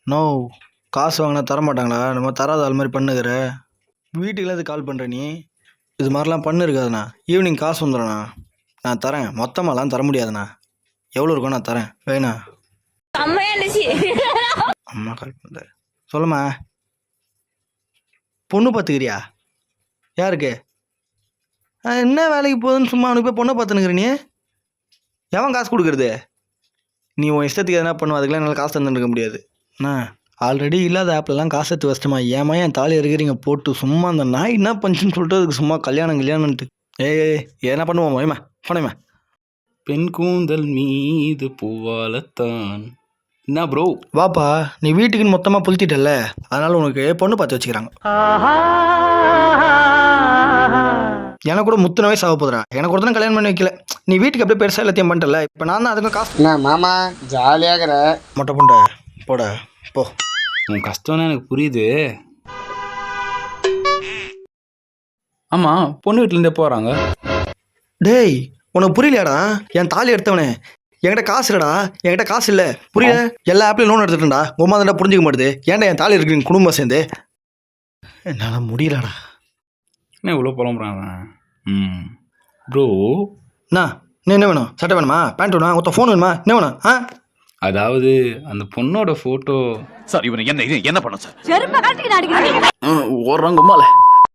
No, காசு வாங்கினா தரமாட்டாங்களா? நம்ம தராத அது மாதிரி பண்ணுகிற. வீட்டுக்குலாம் இது கால் பண்ணுற நீ? இது மாதிரிலாம் பண்ணு இருக்காதுண்ணா. ஈவினிங் காசு வந்துடும்ண்ணா. நான் தரேன், மொத்தமாலாம் தர முடியாதுண்ணா. எவ்வளோ இருக்கும் நான் தரேன், வேணா. அம்மா கால் பண்ணுற, சொல்லுமா. பொண்ணு பார்த்துக்கிறியா? யாருக்கு? என்ன வேலைக்கு போகுதுன்னு சும்மா அவனுக்கு போய் பொண்ணை பார்த்துனுக்குற நீ? எவன் காசு கொடுக்குறது? நீ உன் இஷ்டத்துக்கு எதனா பண்ணுவ, அதுக்கெல்லாம் என்னால் காசு தந்துருக்க முடியாது. அண்ணா, ஆல்ரெடி இல்லாத ஆப்லலாம் காசு எடுத்து வச்சிட்டமா. ஏமா என் தாலி இருக்கிறீங்க போட்டு சும்மா அந்த நாய் என்ன பண்ணுச்சுன்னு சொல்லிட்டு அதுக்கு சும்மா கல்யாணம்ட்டு. ஏய் என்ன பண்ணுவோம் ஏமா போனேம்மா. பெண் கூந்தல் மீது பூவாலத்தான். என்ன ப்ரோ? வாப்பா, நீ வீட்டுக்குன்னு மொத்தமாக புளுத்திட்டல, அதனால உனக்கு பொண்ணு பார்த்து வச்சுக்கிறாங்க. எனக்கு கூட முத்துன வயசு ஆக போதுடா. எனக்கு ஒருத்தனை கல்யாணம் பண்ணி வைக்கல. நீ வீட்டுக்கு அப்படியே பெருசாக எல்லாத்தையும் பண்ணிட்டல. இப்போ நான் தான் அதுக்கு காசு. என்ன மாமா ஜாலியாகிற? மொட்டை புண்டை போட போ. உன் கஷ்டம்னு எனக்கு புரியுது. ஆமாம், பொண்ணு வீட்டிலேருந்தே போகிறாங்க. டேய், உனக்கு புரியலையாடா? என் தாலி எடுத்தவனே என்கிட்ட காசு இல்லடா. என்கிட்ட காசு இல்லை, புரியல. எல்லா ஆப்லையும் லோன் எடுத்துட்டேன்டா. உமா தாண்டா புரிஞ்சிக்க மாட்டுது. ஏன்டா என் தாலி இருக்கிறீங்க குடும்பம் சேர்ந்து? என்னால் முடியலடா. என்ன இவ்வளோ புலம்புறாங்க? ப்ரோ, அண்ணா, நீ என்ன வேணும்? சட்டை வேணுமா? பேண்ட் வேணுமா? ஒருத்த ஃபோன் வேணுமா? என்ன வேணும்? அதாவது அந்த பொண்ணோட ஃபோட்டோ. சார் இவனை என்ன பண்ண சார்? ஓடுறாங்க கும்மால.